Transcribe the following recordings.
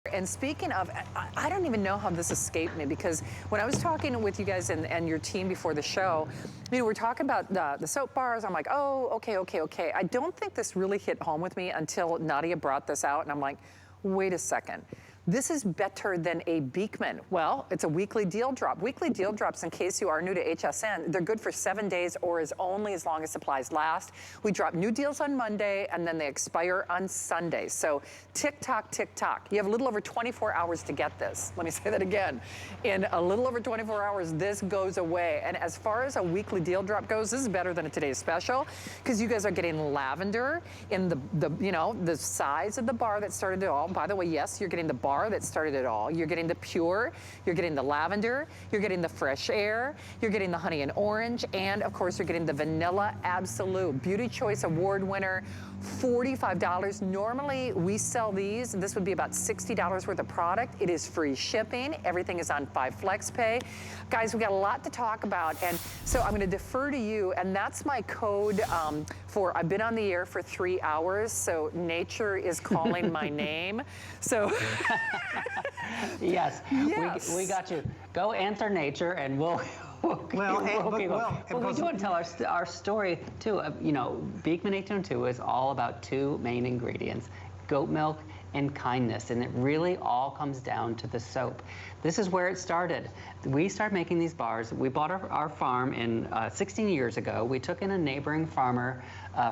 And speaking of, I don't even know how this escaped me, because when I was talking with you guys and your team before the show, you know, we're talking about the soap bars. I'm like, oh, okay. I don't think this really hit home with me until Nadia brought this out, and I'm like, wait a second. This is better than a Beekman. Well, it's a weekly deal drop. Weekly deal drops, in case you are new to HSN, they're good for 7 days or only as long as supplies last. We drop new deals on Monday, and then they expire on Sunday. So tick tock, tick tock. You have a little over 24 hours to get this. Let me say that again. In a little over 24 hours, this goes away. And as far as a weekly deal drop goes, this is better than a today's special, because you guys are getting lavender in the size of the bar that started it all. By the way, yes, you're getting the bar that started it all. You're getting the pure, you're getting the lavender, you're getting the fresh air, you're getting the honey and orange, and of course you're getting the vanilla absolute. Beauty Choice Award winner, $45. Normally we sell these, and this would be about $60 worth of product. It is free shipping. Everything is on 5 Flex Pay. Guys, we got a lot to talk about, and so I'm gonna defer to you, and that's my code for, I've been on the air for 3 hours, so nature is calling my name. So yes. We got you. Go answer nature, and we'll we do want to tell our story too. You know, Beekman 1802 is all about two main ingredients: goat milk and kindness, and it really all comes down to the soap. This is where it started. We started making these bars. We bought our farm in 16 years ago. We took in a neighboring farmer,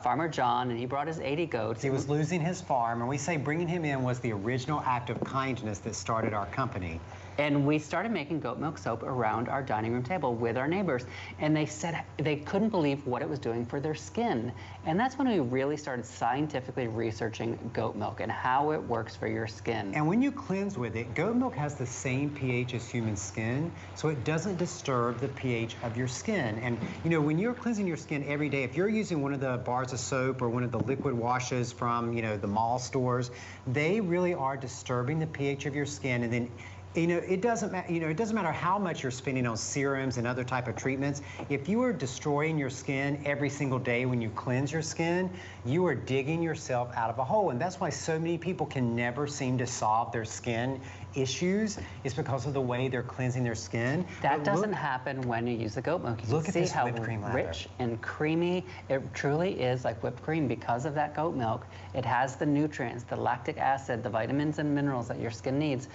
Farmer John, and he brought his 80 goats. He was losing his farm, and we say bringing him in was the original act of kindness that started our company. And we started making goat milk soap around our dining room table with our neighbors. And they said they couldn't believe what it was doing for their skin. And that's when we really started scientifically researching goat milk and how it works for your skin. And when you cleanse with it, goat milk has the same pH as human skin, so it doesn't disturb the pH of your skin. And you know, when you're cleansing your skin every day, if you're using one of the bars of soap or one of the liquid washes from, you know, the mall stores, they really are disturbing the pH of your skin. And then, you know, it doesn't matter how much you're spending on serums and other type of treatments. If you are destroying your skin every single day when you cleanse your skin, you are digging yourself out of a hole. And that's why so many people can never seem to solve their skin issues. It's because of the way they're cleansing their skin. That doesn't happen when you use the goat milk. You look at this whipped cream lather. Rich and creamy it truly is, like whipped cream, because of that goat milk. It has the nutrients, the lactic acid, the vitamins and minerals that your skin needs.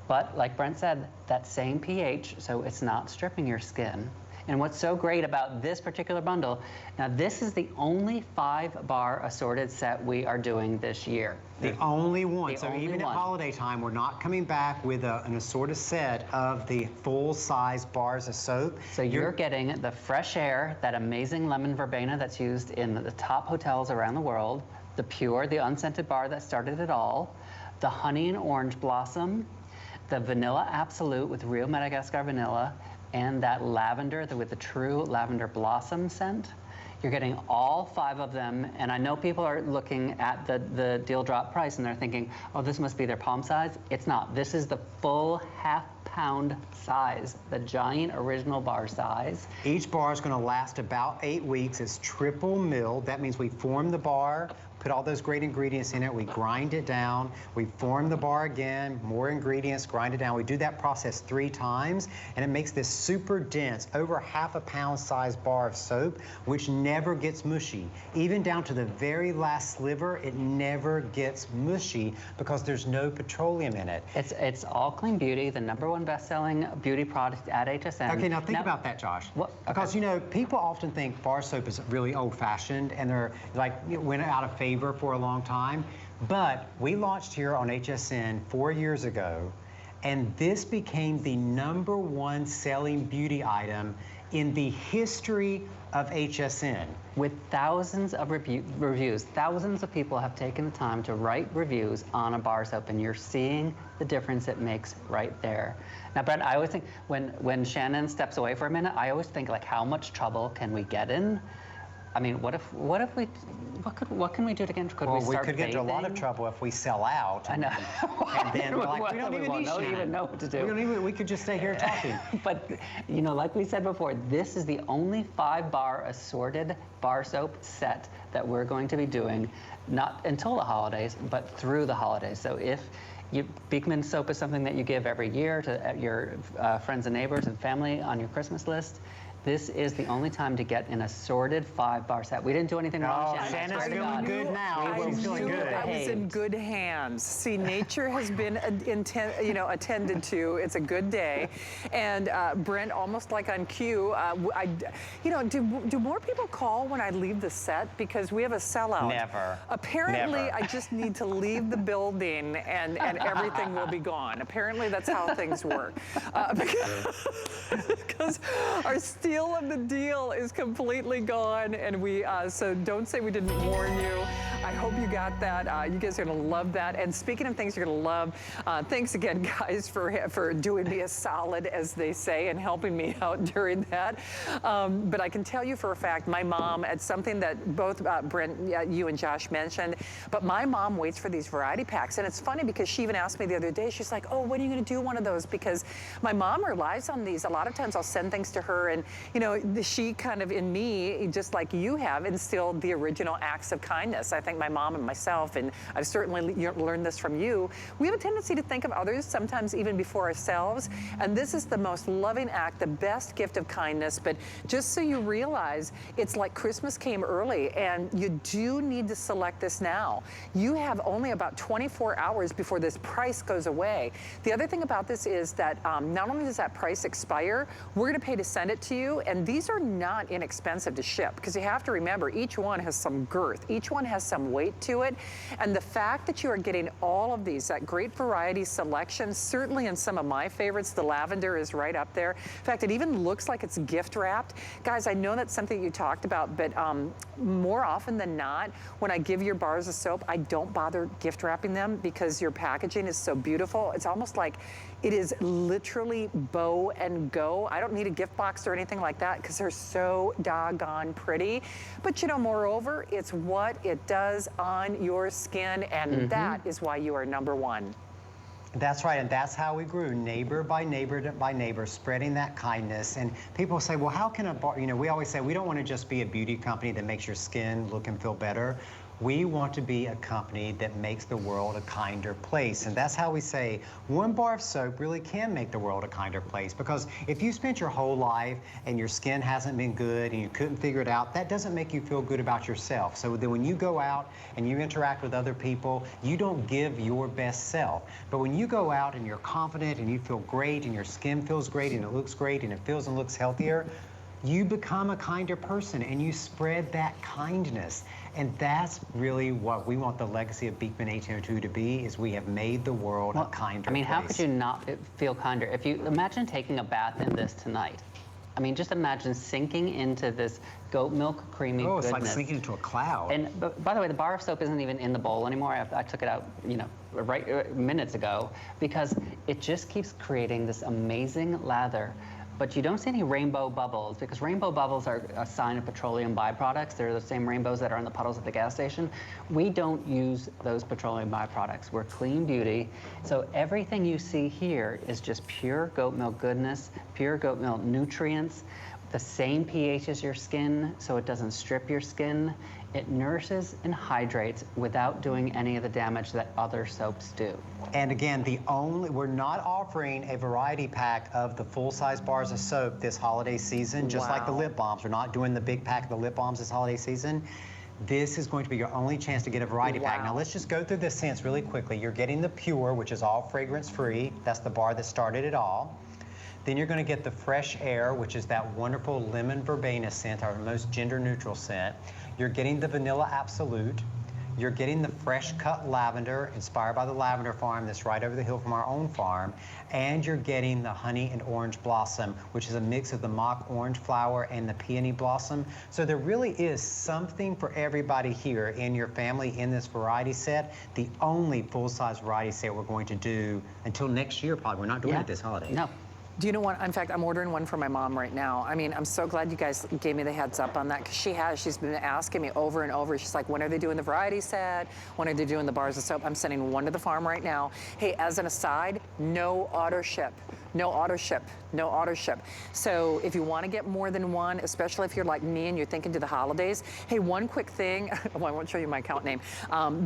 But like Brent said, that same pH, so it's not stripping your skin. And what's so great about this particular bundle, now this is the only 5-bar assorted set we are doing this year. The only one. So even at holiday time, we're not coming back with an assorted set of the full-size bars of soap. So you're getting the fresh air, that amazing lemon verbena that's used in the top hotels around the world, the pure, the unscented bar that started it all, the honey and orange blossom, the vanilla absolute with real Madagascar vanilla, and that lavender with the true lavender blossom scent. You're getting all 5 of them, and I know people are looking at the deal drop price and they're thinking, oh, this must be their palm size. It's not. This is the full half-pound size, the giant original bar size. Each bar is going to last about 8 weeks. It's triple milled. That means we form the bar, put all those great ingredients in it, we grind it down, we form the bar again, more ingredients, grind it down. We do that process 3 times, and it makes this super dense, over half-a-pound size bar of soap, which never gets mushy. Even down to the very last sliver, it never gets mushy because there's no petroleum in it. It's all clean beauty, the #1 best-selling beauty product at HSN. Okay, now think about that, Josh. Because, you know, people often think bar soap is really old-fashioned, and they're like, it went out of favor for a long time, but we launched here on HSN 4 years ago, and this became the #1 selling beauty item in the history of HSN. With thousands of reviews, thousands of people have taken the time to write reviews on a bar soap, and you're seeing the difference it makes right there. Now, Brent, I always think when Shannon steps away for a minute, I always think, like, how much trouble can we get in? I mean, what can we do again? Well, we could get into a lot of trouble if we sell out. I know. And then we're like, we don't even know what to do. We could just stay here talking. But, you know, like we said before, this is the only 5-bar assorted bar soap set that we're going to be doing, not until the holidays, but through the holidays. So Beekman soap is something that you give every year to your friends and neighbors and family on your Christmas list. This is the only time to get an assorted 5-bar set. We didn't do anything wrong, Shannon. Santa's feeling good now. He's feeling good. I was in good hands. See, nature has been attended to. It's a good day. And Brent, almost like on cue, do more people call when I leave the set? Because we have a sellout. Never. Apparently, Never. I just need to leave the building and everything will be gone. Apparently, that's how things work. Because our steal of the deal is completely gone, and so don't say we didn't warn you. I hope you got that. You guys are gonna love that. And speaking of things you're gonna love, thanks again, guys, for doing me a solid, as they say, and helping me out during that. But I can tell you for a fact, my mom, it's something that both Brent, you and Josh mentioned, but my mom waits for these variety packs. And it's funny because she even asked me the other day, she's like, oh, when are you gonna do one of those? Because my mom relies on these. A lot of times I'll send things to her, and she kind of, in me, just like you have, instilled the original acts of kindness. I think my mom and myself, and I've certainly learned this from you, we have a tendency to think of others sometimes even before ourselves. And this is the most loving act, the best gift of kindness. But just so you realize, it's like Christmas came early, and you do need to select this now. You have only about 24 hours before this price goes away. The other thing about this is that not only does that price expire, we're going to pay to send it to you, and these are not inexpensive to ship, because you have to remember, each one has some girth, each one has some weight to it, and the fact that you are getting all of these, that great variety selection, certainly in some of my favorites, the lavender is right up there. In fact, it even looks like it's gift wrapped. Guys, I know that's something you talked about, but more often than not, when I give your bars of soap, I don't bother gift wrapping them because your packaging is so beautiful. It's almost like it is literally bow and go. I don't need a gift box or anything like that because they're so doggone pretty. But moreover, it's what it does on your skin, and that is why you are #1. That's right, and that's how we grew, neighbor by neighbor by neighbor, spreading that kindness. And people say, well, how can a bar, we always say we don't want to just be a beauty company that makes your skin look and feel better. We want to be a company that makes the world a kinder place. And that's how we say one bar of soap really can make the world a kinder place. Because if you spent your whole life and your skin hasn't been good and you couldn't figure it out, that doesn't make you feel good about yourself. So then when you go out and you interact with other people, you don't give your best self. But when you go out and you're confident and you feel great and your skin feels great and it looks great and it feels and looks healthier, you become a kinder person and you spread that kindness. And that's really what we want the legacy of Beekman 1802 to be, is we have made the world a kinder place. I mean, how could you not feel kinder? If you imagine taking a bath in this tonight. I mean, just imagine sinking into this goat milk creamy goodness. It's like sinking into a cloud. And by the way, the bar of soap isn't even in the bowl anymore. I took it out, right minutes ago, because it just keeps creating this amazing lather. But you don't see any rainbow bubbles, because rainbow bubbles are a sign of petroleum byproducts. They're the same rainbows that are in the puddles at the gas station. We don't use those petroleum byproducts. We're clean beauty. So everything you see here is just pure goat milk goodness, pure goat milk nutrients, the same pH as your skin, so it doesn't strip your skin. It nourishes and hydrates without doing any of the damage that other soaps do. And again, we're not offering a variety pack of the full-size bars of soap this holiday season, just like the lip balms. We're not doing the big pack of the lip balms this holiday season. This is going to be your only chance to get a variety pack. Now let's just go through the scents really quickly. You're getting the Pure, which is all fragrance-free. That's the bar that started it all. Then you're going to get the Fresh Air, which is that wonderful lemon verbena scent, our most gender-neutral scent. You're getting the Vanilla Absolute. You're getting the Fresh Cut Lavender, inspired by the Lavender Farm that's right over the hill from our own farm. And you're getting the Honey and Orange Blossom, which is a mix of the mock orange flower and the peony blossom. So there really is something for everybody here in your family in this variety set. The only full-size variety set we're going to do until next year, probably. We're not doing it this holiday. No. Do you know what? In fact, I'm ordering one for my mom right now. I mean, I'm so glad you guys gave me the heads up on that, because she's been asking me over and over. She's like, when are they doing the variety set? When are they doing the bars of soap? I'm sending one to the farm right now. Hey, as an aside, no auto ship. No auto ship, no auto ship. So if you want to get more than one, especially if you're like me and you're thinking to the holidays, hey, one quick thing, well, I won't show you my account name,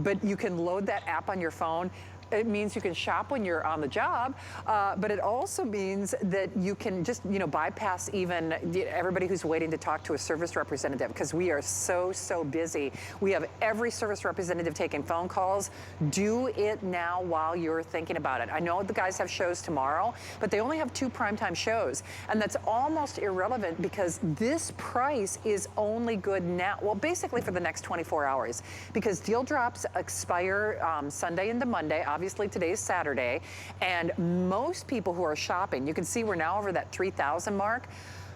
but you can load that app on your phone. it means you can shop when you're on the job, but it also means that you can just, bypass even everybody who's waiting to talk to a service representative, because we are so busy. We have every service representative taking phone calls. Do it now while you're thinking about it. I know the guys have shows tomorrow, but they only have 2 primetime shows, and that's almost irrelevant because this price is only good now, well, basically for the next 24 hours, because deal drops expire Sunday into Monday. Obviously today's Saturday, and most people who are shopping, you can see we're now over that 3,000 mark.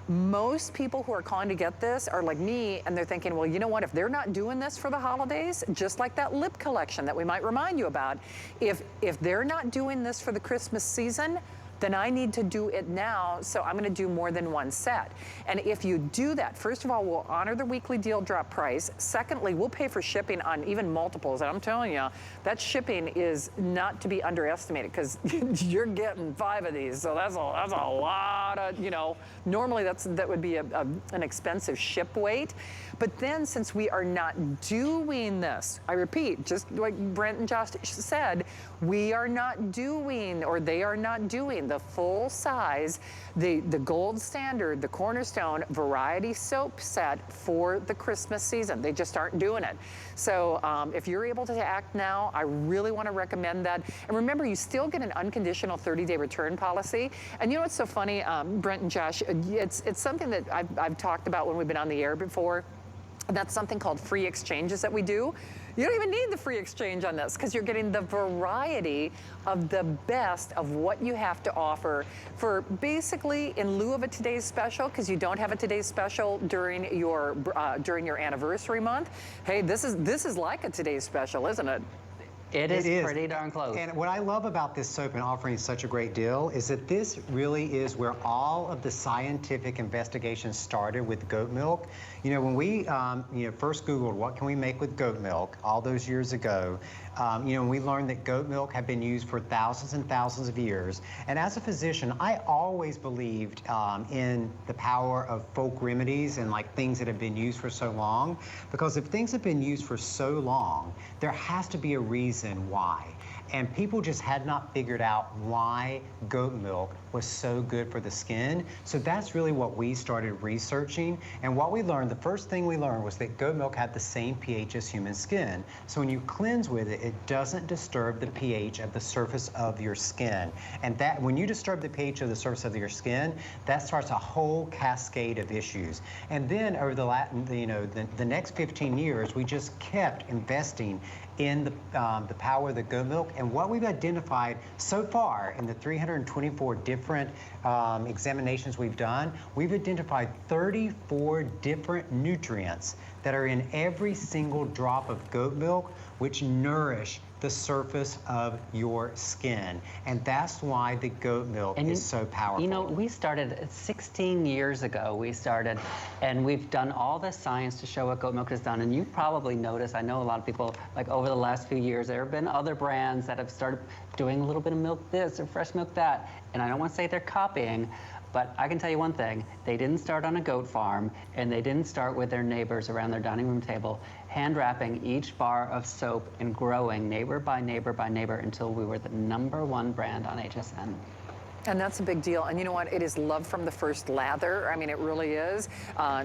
Most people who are calling to get this are like me, and they're thinking, well, you know what, if they're not doing this for the holidays, just like that lip collection that we might remind you about, if they're not doing this for the Christmas season, then I need to do it now, so I'm gonna do more than 1 set. And if you do that, first of all, we'll honor the weekly deal drop price. Secondly, we'll pay for shipping on even multiples. And I'm telling you, that shipping is not to be underestimated, because you're getting 5 of these, so that's a lot of, normally that would be an expensive ship weight. But then, since we are not doing this, I repeat, just like Brent and Josh said, we are not doing, or they are not doing, the full size, the gold standard, the cornerstone variety soap set for the Christmas season. They just aren't doing it. So if you're able to act now, I really want to recommend that. And remember, you still get an unconditional 30-day return policy. And you know what's so funny, Brent and Josh, it's something that I've talked about when we've been on the air before. That's something called free exchanges that we do. You don't even need the free exchange on this, because you're getting the variety of the best of what you have to offer for basically in lieu of a today's special, because you don't have a today's special during your anniversary month. Hey, this is like a today's special, isn't it? It is pretty darn close. And what I love about this soap and offering such a great deal is that this really is where all of the scientific investigations started with goat milk. When we first Googled what can we make with goat milk all those years ago, we learned that goat milk had been used for thousands and thousands of years. And as a physician, I always believed in the power of folk remedies and like things that have been used for so long, because if things have been used for so long, there has to be a reason why. And people just had not figured out why goat milk was so good for the skin. So that's really what we started researching. And what we learned, the first thing we learned was that goat milk had the same pH as human skin. So when you cleanse with it, it doesn't disturb the pH of the surface of your skin. And that when you disturb the pH of the surface of your skin, that starts a whole cascade of issues. And then over the next 15 years, we just kept investing in the power of the goat milk. And what we've identified so far in the 324 different examinations we've done, we've identified 34 different nutrients that are in every single drop of goat milk, which nourish the surface of your skin. And that's why the goat milk is so powerful. We started 16 years ago, and we've done all the science to show what goat milk has done. And you've probably noticed, I know a lot of people, like over the last few years, there have been other brands that have started doing a little bit of milk this or fresh milk that. And I don't want to say they're copying, but I can tell you one thing, they didn't start on a goat farm, and they didn't start with their neighbors around their dining room table, hand wrapping each bar of soap and growing neighbor by neighbor by neighbor until we were the #1 brand on HSN. And that's a big deal. And you know what? It is love from the first lather. I mean, it really is.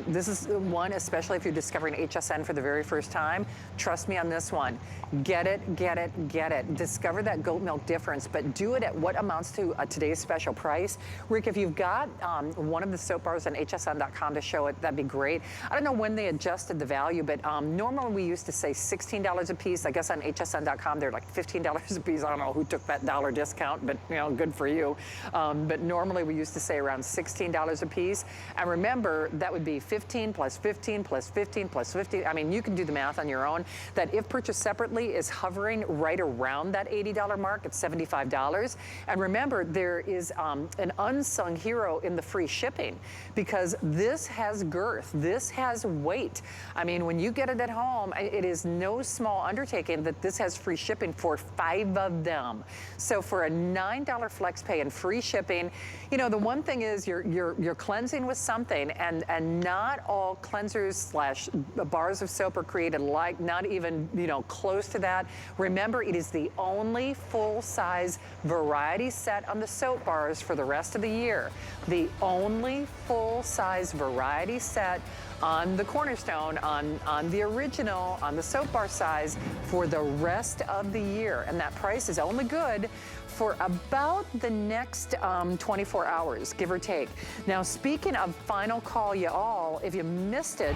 This is one, especially if you're discovering HSN for the very first time. Trust me on this one. Get it, get it, get it. Discover that goat milk difference, but do it at what amounts to today's special price. Rick, if you've got one of the soap bars on hsn.com to show it, that'd be great. I don't know when they adjusted the value, but normally we used to say $16 a piece. I guess on hsn.com, they're like $15 a piece. I don't know who took that dollar discount, but good for you. But normally we used to say around $16 a piece. And remember, that would be 15 plus 15 plus 15 plus 15. I mean, you can do the math on your own. That if purchased separately is hovering right around that $80 mark at $75. And remember, there is an unsung hero in the free shipping, because this has girth, this has weight. I mean, when you get it at home, it is no small undertaking that this has free shipping for 5 of them. So for a $9 flex pay and free free shipping. You know, the one thing is you're cleansing with something, and not all cleansers slash bars of soap are created like, not even, you know, close to that. Remember, it is the only full-size variety set on the soap bars for the rest of the year. The only full-size variety set on the Cornerstone, on the original, on the soap bar size for the rest of the year. And that price is only good for about the next 24 hours, give or take. Now, speaking of final call, y'all, if you missed it,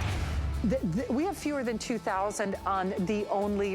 we have fewer than 2,000 on the only